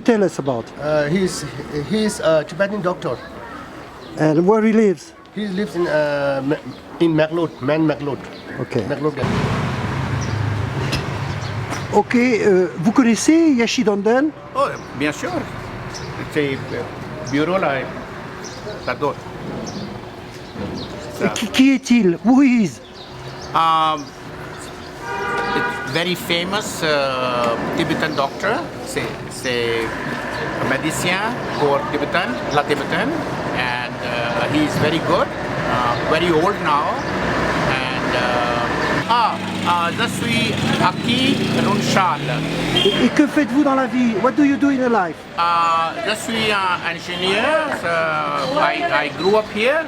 you tell us about? He's a Tibetan doctor. And where he lives? He lives in Mcleoganj. Ok. Mcleoganj. Ok, vous connaissez Yeshi Dhonden? Oh, bien sûr. C'est bureau là. J'adore. Qui est-il? Who he is? It's very famous Tibetan doctor. C'est un médecin pour Tibetan, la Tibetan, and he is very good. Very old now, and je suis Aki Runshal. Et que faites-vous dans la vie? What do you do in your life? Je suis un ingénieur. I grew up here.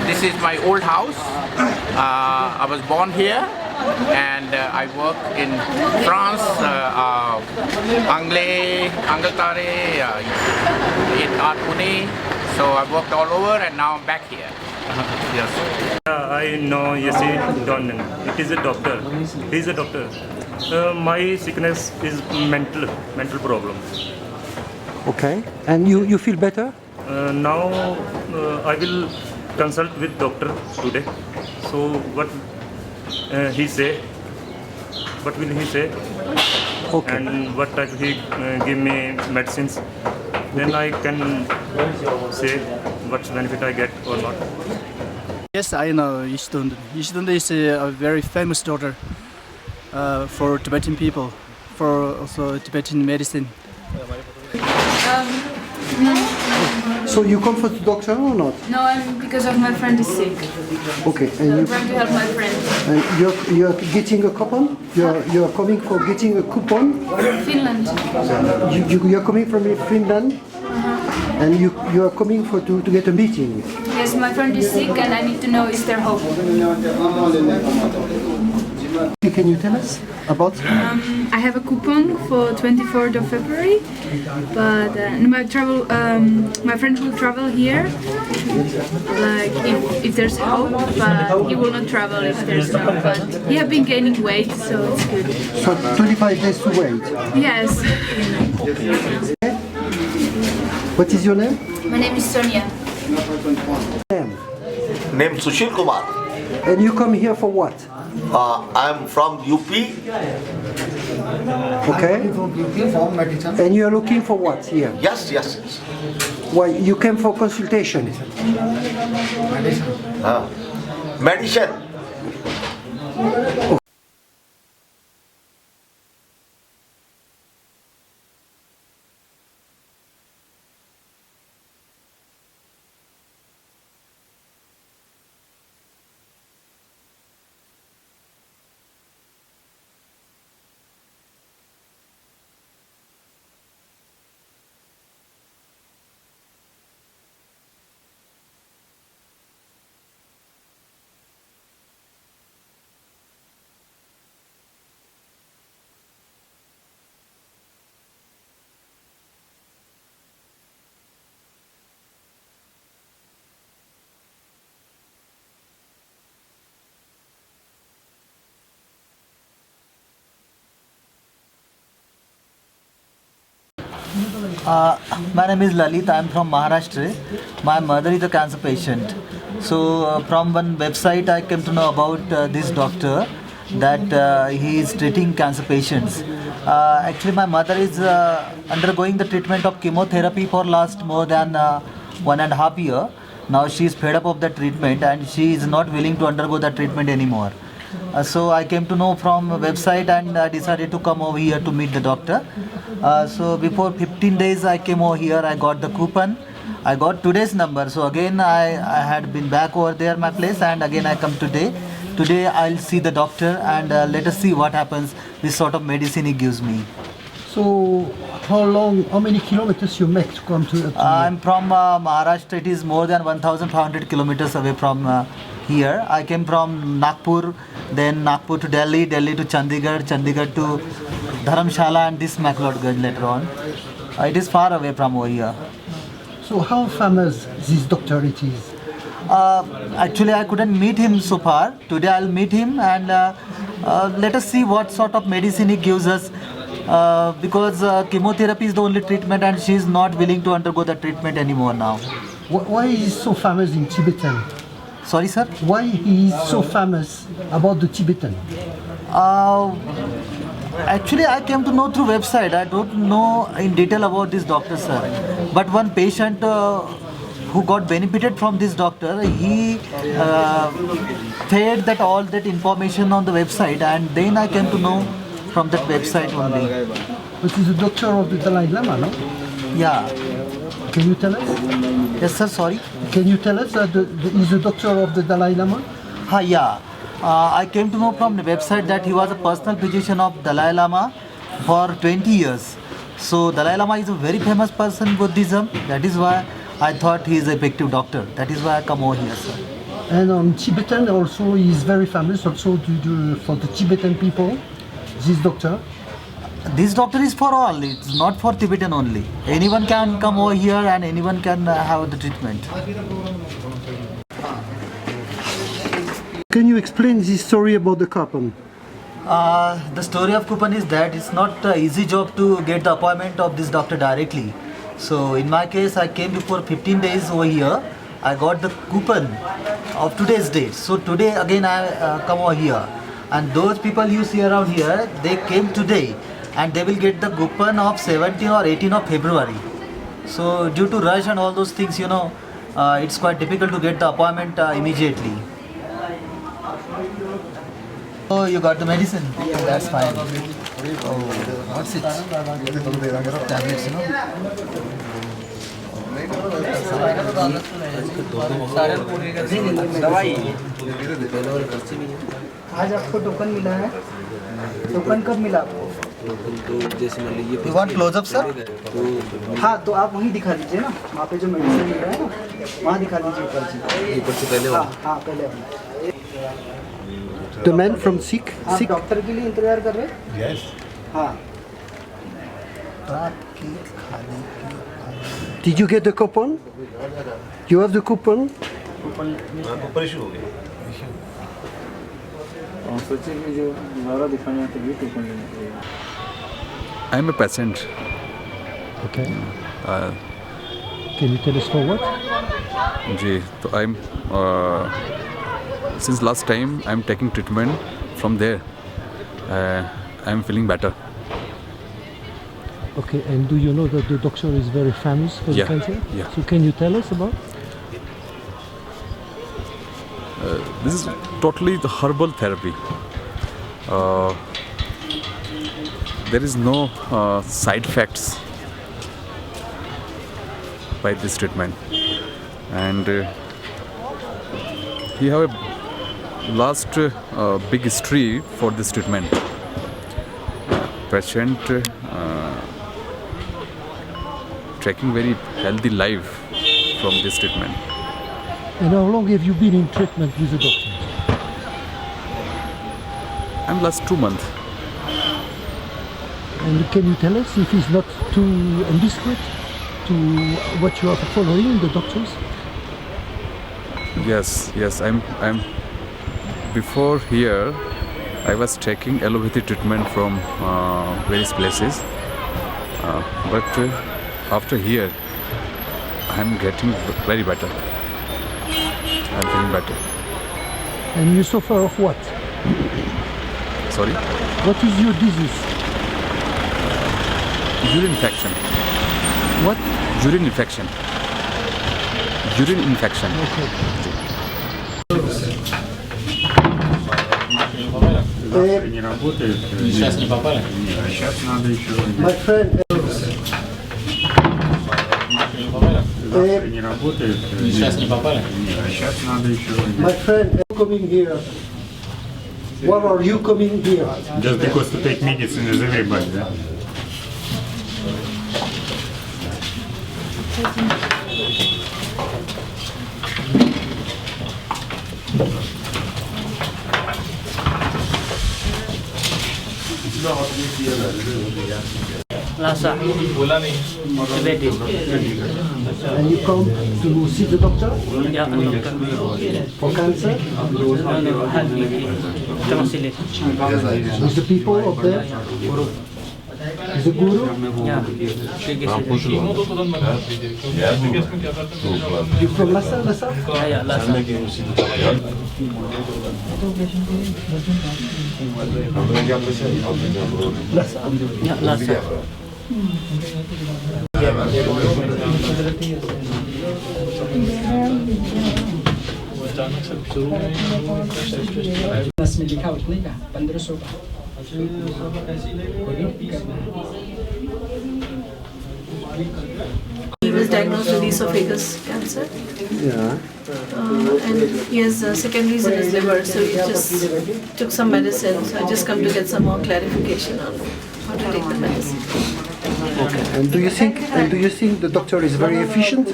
This is my old house. I was born here, and I work in France, Angleterre, in Pune. So I worked all over, and now I'm back here. Yes. I know Yeshi Dhonden. It is a doctor. He is a doctor. My sickness is mental problem. Okay. And you feel better? Now I will consult with doctor today. So what he say? What will he say? Okay. And what type he give me medicines? Then I can say what benefit I get or not. Yes, I know Yeshi Dhonden. Yeshi Dhonden is a very famous doctor for Tibetan people, for also Tibetan medicine. No, So you come for the doctor or not? no, I'm because of my friend is sick. Okay. So And I'm trying to help my friend. you're getting a coupon? You're coming for getting a coupon? Finland. You're coming from Finland? And you are coming to get a meeting? Yes, my friend is sick and I need to know is there hope. Can you tell us about? I have a coupon for 24th of February, but my friend will travel here, like if there's hope, but he will not travel if there's no. But he have been gaining weight, so it's good. So 25 days to wait. Yes. What is your name? My name is Sonia. Name Sushil Kumar. And you come here for what? I'm from UP. Okay. And you are looking for what here? Yes. Why you came for consultation? Medicine. My name is Lalit. I am from Maharashtra. My mother is a cancer patient. So from one website I came to know about this doctor that he is treating cancer patients. Actually my mother is undergoing the treatment of chemotherapy for last more than 1.5 years. Now she is fed up of the treatment and she is not willing to undergo the treatment anymore. So I came to know from a website and I decided to come over here to meet the doctor. So before 15 days I came over here, I got the coupon. I got today's number. So again I had been back over there my place and again I come today. Today I'll see the doctor and let us see what happens, this sort of medicine he gives me. So how many kilometers you make to come to? I'm from Maharashtra. It is more than 1,500 kilometers away from here. I came from Nagpur, then Nagpur to Delhi, Delhi to Chandigarh, Chandigarh to Dharamshala and this Mcleoganj later on. It is far away from over here. So how famous this doctor it is? Actually I couldn't meet him so far. Today I'll meet him and let us see what sort of medicine he gives us. because chemotherapy is the only treatment and she is not willing to undergo the treatment anymore now. Why is he so famous in Tibetan? Sorry, sir? Why he is so famous about the Tibetan? Actually, I came to know through website. I don't know in detail about this doctor, sir. But one patient who got benefited from this doctor, he fed that all that information on the website, and then I came to know from that website only. But he's a doctor of the Dalai Lama, no? Yeah. Can you tell us? Yes, sir. Sorry. Can you tell us that he's a doctor of the Dalai Lama? Yeah. I came to know from the website that he was a personal physician of Dalai Lama for 20 years. So Dalai Lama is a very famous person in Buddhism. That is why I thought he is an effective doctor. That is why I come over here, sir. And on Tibetan also he is very famous also for the Tibetan people, this doctor. This doctor is for all. It's not for Tibetan only. Anyone can come over here and anyone can have the treatment. Can you explain this story about the coupon? The story of coupon is that it's not an easy job to get the appointment of this doctor directly. So in my case, I came before 15 days over here. I got the coupon of today's date. So today again I come over here. And those people you see around here, they came today and they will get the coupon of 17 or 18 of February. So due to rush and all those things, you know, it's quite difficult to get the appointment immediately. Oh, you got the medicine? That's fine. Oh, what's it? Tablets, you know? आज आपको token मिला है token कब मिला आपको You want close-up, sir? हाँ तो आप वहीं दिखा दीजिए ना वहाँ पे जो मेडिसिन मिल रहा है ना वहाँ दिखा दीजिए ऊपर से पहले हाँ पहले The man from Sikh? आप डॉक्टर के लिए इंतजार कर रहे हैं Yes. हाँ Did you get the coupon? You have the coupon? I am a patient. Okay. Can you tell us for what? जी तो I am since last time I am taking treatment from there. I am feeling better. Okay, and do you know that the doctor is very famous for the cancer? Yeah. So can you tell us about? This is totally the herbal therapy. There is no side effects by this treatment, and he have a last big history for this treatment. Patient taking very healthy life from this treatment. And how long have you been in treatment with the doctor? I'm last 2 months. And can you tell us if it's not too indiscreet to what you are following the doctors? Yes. I'm. Before here, I was taking allopathy treatment from various places, but after here, I'm getting very better. I'm feeling better. And you suffer of what? Sorry? What is your disease? Urine infection. What? Urine infection. Urine infection. Okay. Не работает. Сейчас не попали? Сейчас надо еще. My friend. Не работает. Сейчас не попали? Сейчас надо еще. My friend, coming here. Why are you coming here? Just because to take medicine is everybody, да? Lhasa. Tibeti. And you come to see the doctor Yeah, doctor. for cancer No, health. Tonsillate. with the people up there. The guru? Yeah. You from Lhasa? Lhasa? Yeah, last time. Lhasa? Yeah, last time. He was diagnosed with esophagus cancer. Yeah. And he has secondaries in his liver, so he just took some medicine. So I just come to get some more clarification on how to take the medicine. Okay. And do you think the doctor is very efficient?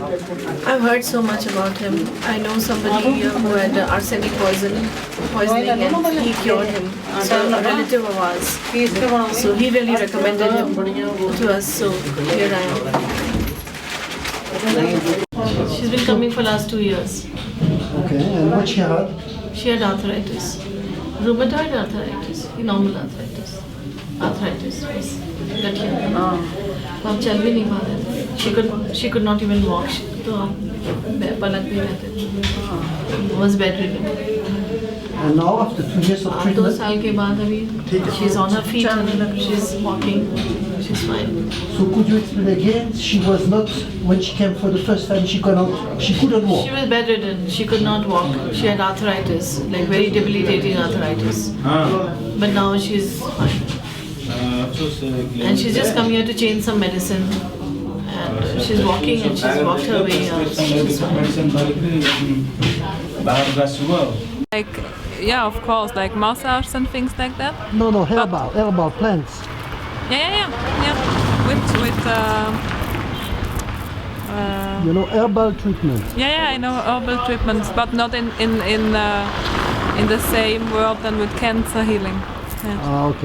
I've heard so much about him. I know somebody who had arsenic poisoning and he cured him. So a relative of ours. So he really recommended him to us. So here I am. She's been coming for last 2 years. Okay. And what she had? She had arthritis, rheumatoid arthritis, normal arthritis. Arthritis was that year. अब चल भी नहीं पा रहे थे. She could not even walk. तो पलक भी रहते थे. Was bedridden. And now after 2 years of 2 treatment? साल के बाद अभी she's on her feet and she's walking. She's fine. So could you explain again? She was not, when she came for the first time, she couldn't walk. She was bedridden. She could not walk. She had arthritis, like very debilitating arthritis. But now she's fine. And she's just come here to change some medicine. And she's walking and she's walked her way out. She's fine. Like, yeah, of course, like massage and things like that. No, herbal plants. Yeah. With Herbal treatment. yeah, I know herbal treatments, but not in the same world than with cancer healing. Yeah. Ah, ok.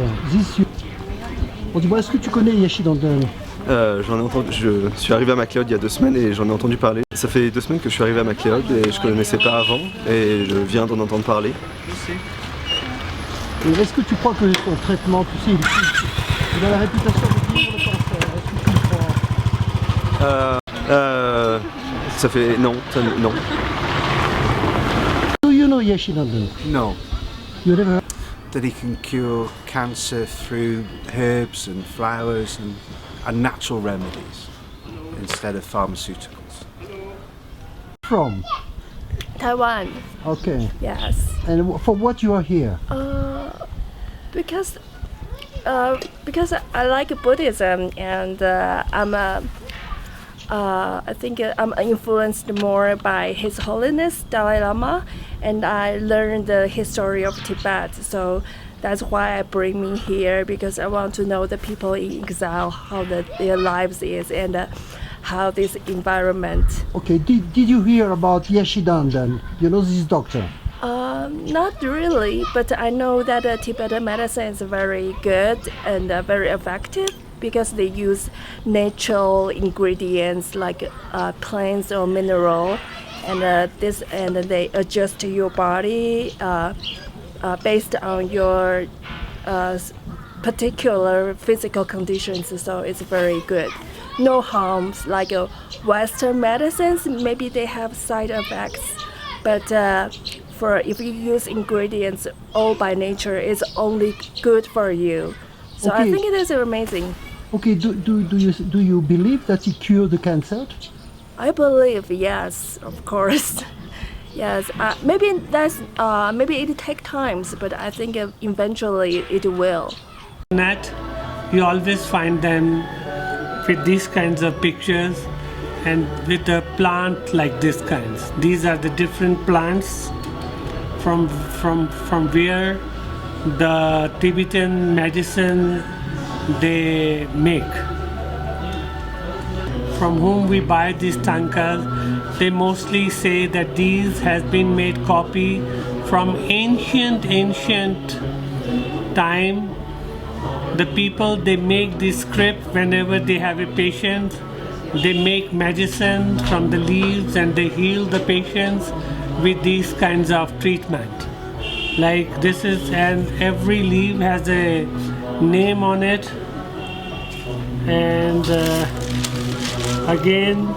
Est-ce que tu connais Yeshi Dhonden? J'en ai entendu. Je suis arrivé à Mcleoganj il y a 2 semaines et j'en ai entendu parler. Ça fait 2 semaines que je suis arrivé à Mcleoganj et je connaissais pas avant et je viens d'en entendre parler. Et est-ce que tu crois que ton traitement, tu sais, il a la réputation de guérir le cancer? Est-ce que tu le crois? Ça fait non. Do you know Yeshi Dhonden? No. You never? That he can cure cancer through herbs and flowers and natural remedies instead of pharmaceuticals. From? Taiwan. Okay. Yes. And for what you are here? Because I like Buddhism and I think I'm influenced more by His Holiness Dalai Lama, and I learned the history of Tibet. So that's why I bring me here, because I want to know the people in exile, how their lives is, and how this environment. Okay. Did you hear about Yeshi Dhonden? You know this doctor? Not really, but I know that Tibetan medicine is very good and very effective, because they use natural ingredients like plants or mineral, and they adjust your body based on your particular physical conditions. So it's very good. No harms like Western medicines. Maybe they have side effects, but if you use ingredients all by nature, it's only good for you. So Okay. I think it is amazing. Okay. Do you believe that he cured the cancer? I believe, yes, of course. Yes, maybe it take times, but I think eventually it will. Net, you always find them with these kinds of pictures and with a plant like this kinds. These are the different plants from where the Tibetan medicine they make. From whom we buy these tankas, they mostly say that these has been made copy from ancient time. The people, they make this script whenever they have a patient. They make medicine from the leaves and they heal the patients with these kinds of treatment. Like this is, and every leaf has a name on it. And again,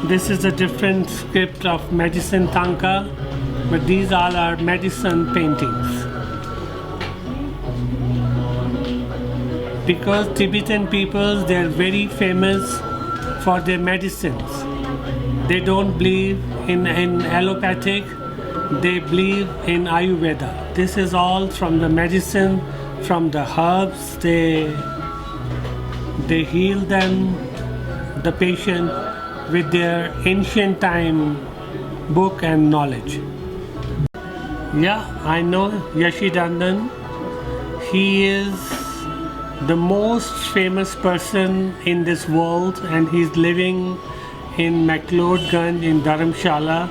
this is a different script of medicine tanka, but these all are medicine paintings. Because Tibetan peoples, they are very famous for their medicines. They don't believe in allopathic, they believe in Ayurveda. This is all from the medicine, from the herbs. They heal them, the patient, with their ancient time book and knowledge. Yeah, I know Yeshi Dhonden. He is the most famous person in this world, and he's living in Mcleoganj in Dharamshala,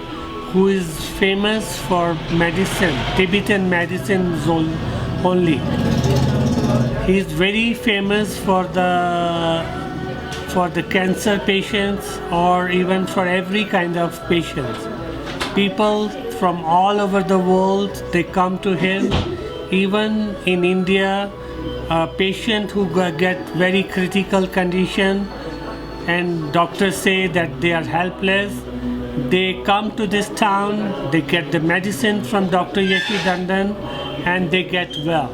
who is famous for medicine, Tibetan medicine only. He is very famous for the cancer patients, or even for every kind of patients. People from all over the world, they come to him. Even in India, a patient who get very critical condition and doctors say that they are helpless, they come to this town, they get the medicine from Dr. Yeshi Dhonden and they get well.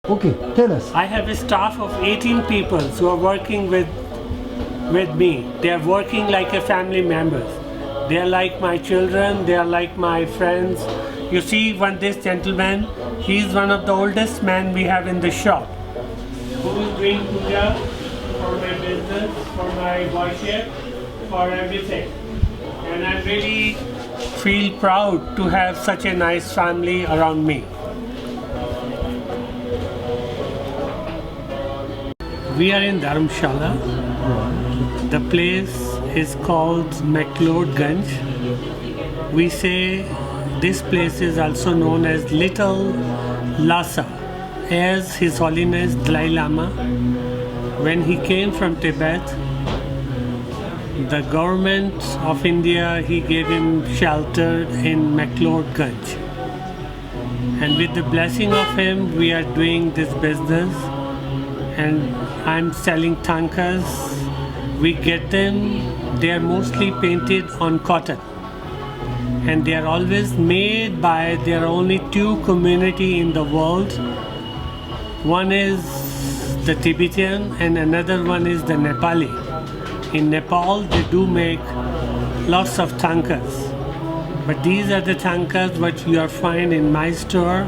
Okay, tell us. I have a staff of 18 people who are working with me. They are working like a family members. They are like my children, they are like my friends. You see this gentleman, he is one of the oldest men we have in the shop, who is doing puja for my business, for my worship, for everything. And I really feel proud to have such a nice family around me. We are in Dharamshala. The place is called Mcleoganj. We say this place is also known as Little Lhasa, as His Holiness Dalai Lama, when he came from Tibet, the government of India, he gave him shelter in Mcleoganj. And with the blessing of him, we are doing this business. And I'm selling tankas. We get them, they are mostly painted on cotton. And they are always made by, there are only two communities in the world. One is the Tibetan and another one is the Nepali. In Nepal, they do make lots of tankas. But these are the tankas which you find in my store.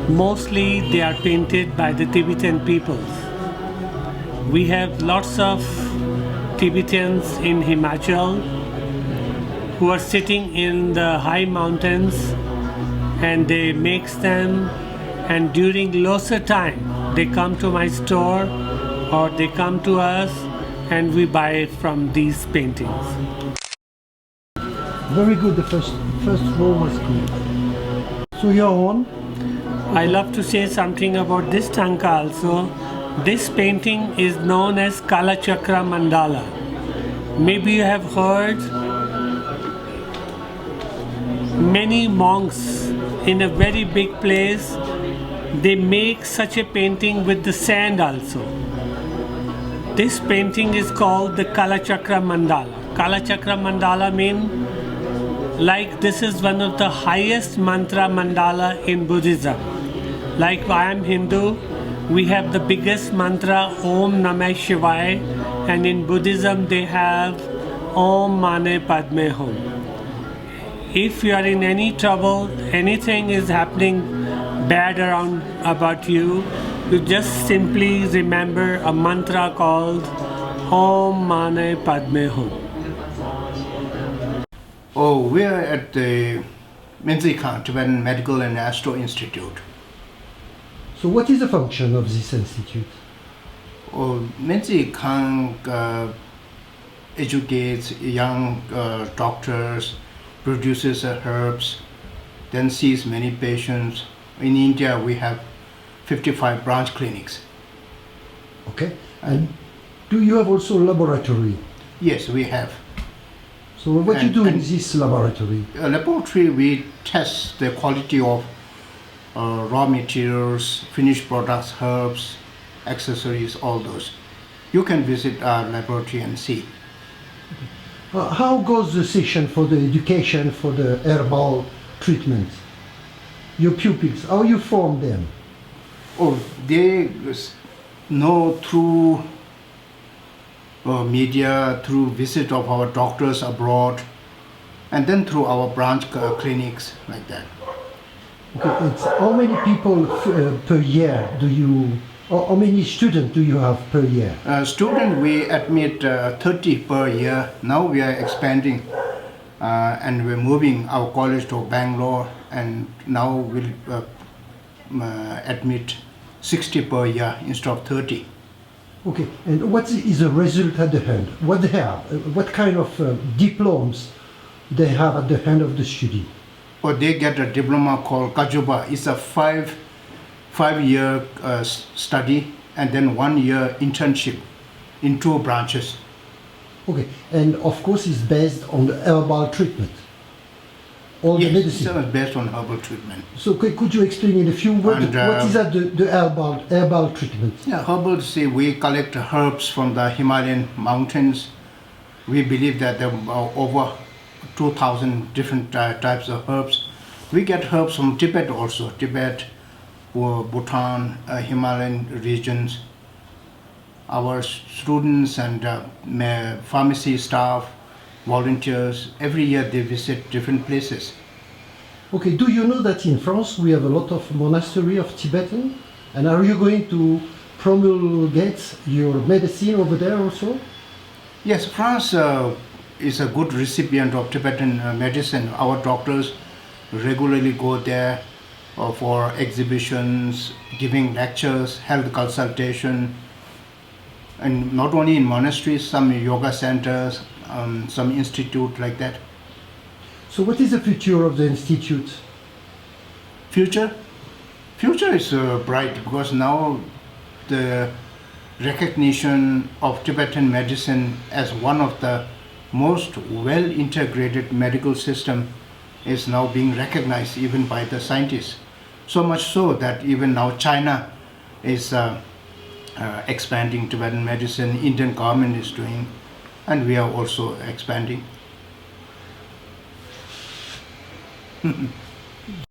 Mostly they are painted by the Tibetan peoples. We have lots of Tibetans in Himachal who are sitting in the high mountains and they make them, and during Losar time they come to my store or they come to us and we buy from these paintings. Very good, the first row was good. So you're on? I love to say something about this tanka also. This painting is known as Kala Chakra Mandala. Maybe you have heard many monks in a very big place, they make such a painting with the sand also. This painting is called the Kala Chakra Mandala. Kala Chakra Mandala means like this is one of the highest mantra mandala in Buddhism. Like I am Hindu, we have the biggest mantra Om Namah Shivaya, and in Buddhism they have Om Mane Padme Hum. If you are in any trouble, anything is happening bad around about you, you just simply remember a mantra called Om Mane Padme Hum. Oh, we are at the Mcleoganj Tibetan Medical and Astro Institute. So what is the function of this institute? Oh, Mcleoganj educates young doctors, produces herbs, then sees many patients. In India, we have 55 branch clinics. Okay, and do you have also laboratory? Yes, we have. So what you do in this laboratory? Laboratory, we test the quality of raw materials, finished products, herbs, accessories, all those. You can visit our laboratory and see. How goes the session for the education for the herbal treatment? Your pupils, how you form them? Oh, they know through media, through visit of our doctors abroad, and then through our branch clinics, like that. Okay, it's how many people per year do you, or how many students do you have per year? Student, we admit 30 per year. Now we are expanding and we're moving our college to Bangalore, and now we'll admit 60 per year instead of 30. Okay, and what is the result at the end? What they have? What kind of diplomas they have at the end of the study? Or they get a diploma called Kajuba. It's a five-year study and then 1 year internship in 2 branches. Okay, and of course it's based on the herbal treatment. All the medicine. It's based on herbal treatment. So could you explain in a few words what is that the herbal treatment? Yeah, herbal, see, we collect herbs from the Himalayan mountains. We believe that there are over 2,000 different types of herbs. We get herbs from Tibet also, Tibet, Bhutan, Himalayan regions. Our students and pharmacy staff, volunteers, every year they visit different places. Okay, do you know that in France we have a lot of monasteries of Tibetan? And are you going to promulgate your medicine over there also? Yes, France is a good recipient of Tibetan medicine. Our doctors regularly go there for exhibitions, giving lectures, health consultation, and not only in monasteries, some yoga centers, some institute like that. So what is the future of the institute? Future? Future is bright, because now the recognition of Tibetan medicine as one of the most well-integrated medical system is now being recognized even by the scientists. So much so that even now China is expanding Tibetan medicine, Indian government is doing, and we are also expanding.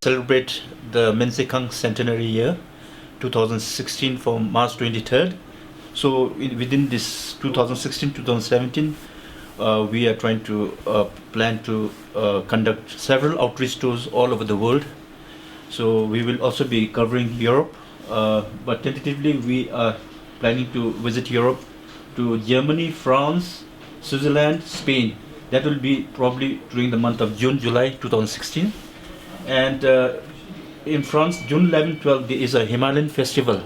Celebrate the Mcleoganj centenary year 2016 for March 23rd. So within this 2016-2017 we are trying to plan to conduct several outreach tours all over the world. So we will also be covering Europe, but tentatively we are planning to visit Europe, to Germany, France, Switzerland, Spain. That will be probably during the month of June, July 2016. And in France, June 11-12, there is a Himalayan festival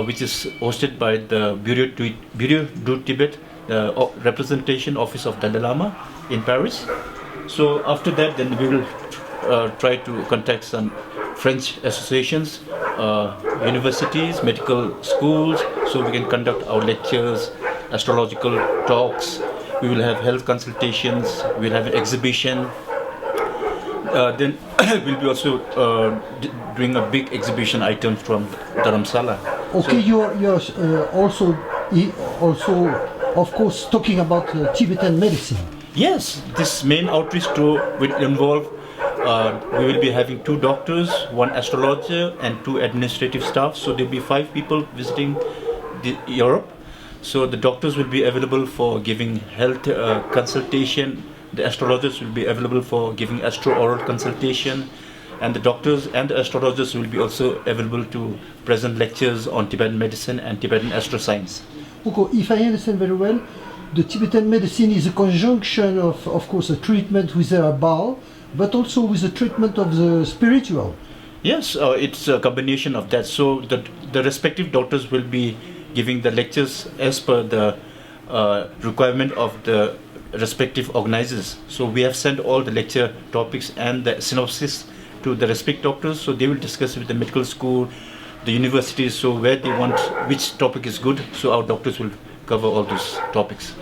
which is hosted by the Bureau du Tibet, the representation office of Dalai Lama in Paris. So after that, then we will try to contact some French associations, universities, medical schools, so we can conduct our lectures, astrological talks. We will have health consultations, we'll have an exhibition. Then we'll be also doing a big exhibition item from Dharamsala. Okay, so, you're also of course talking about Tibetan medicine. Yes, this main outreach tour will involve, we will be having 2 doctors, 1 astrologer and 2 administrative staff. So there will be 5 people visiting Europe. So the doctors will be available for giving health consultation, the astrologers will be available for giving astro-oral consultation, and the doctors and the astrologers will be also available to present lectures on Tibetan medicine and Tibetan astroscience. Okay, if I understand very well, the Tibetan medicine is a conjunction of course, a treatment with the herbal, but also with the treatment of the spiritual. Yes, it's a combination of that. So the respective doctors will be giving the lectures as per the requirement of the respective organizers. So we have sent all the lecture topics and the synopsis to the respective doctors, so they will discuss with the medical school, the universities, so where they want, which topic is good, so our doctors will cover all those topics.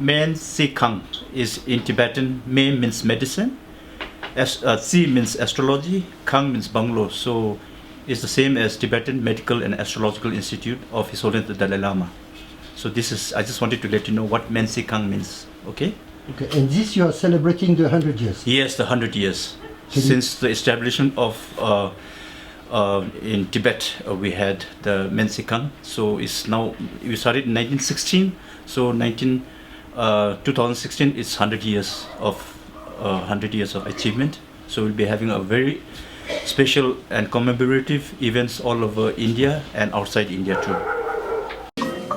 Mcleoganj is in Tibetan. Me means medicine, Si means astrology, Kang means bungalow. So it's the same as Tibetan Medical and Astrological Institute of His Holiness the Dalai Lama. So this is, I just wanted to let you know what Mcleoganj means, okay? Okay, and this you are celebrating the 100 years? Yes, the 100 years. Since the establishment of, in Tibet, we had the Mcleoganj. So it's now, we started in 1916, so 2016 is 100 years of achievement. So we'll be having a very special and commemorative events all over India and outside India too.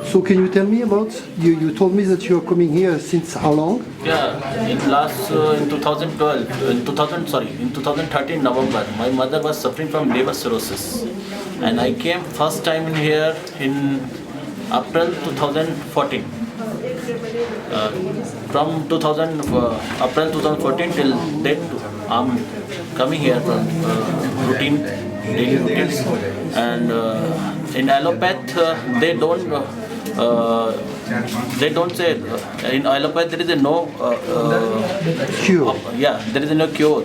So can you tell me about, you told me that you are coming here since how long? Yeah, in 2013 November, my mother was suffering from liver cirrhosis, and I came first time in here in April 2014. From April 2014 till date, I'm coming here from daily routines, and in allopath they don't say, in allopath there is no cure. Yeah, there is no cure.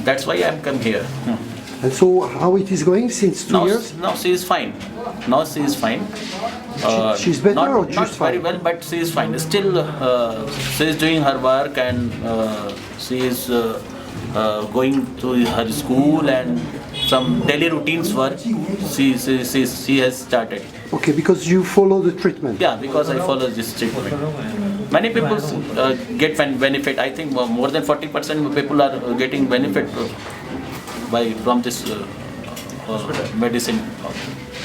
That's why I'm come here. And so how it is going since 2 years? Now she is fine. Now she is fine. She's better or just not fine? very well, but she is fine. Still, she is doing her work, and she is going to her school, and some daily routines work she has started. Okay, because you follow the treatment. Yeah, because I follow this treatment. Many people get benefit. I think more than 40% of people are getting benefit from this medicine.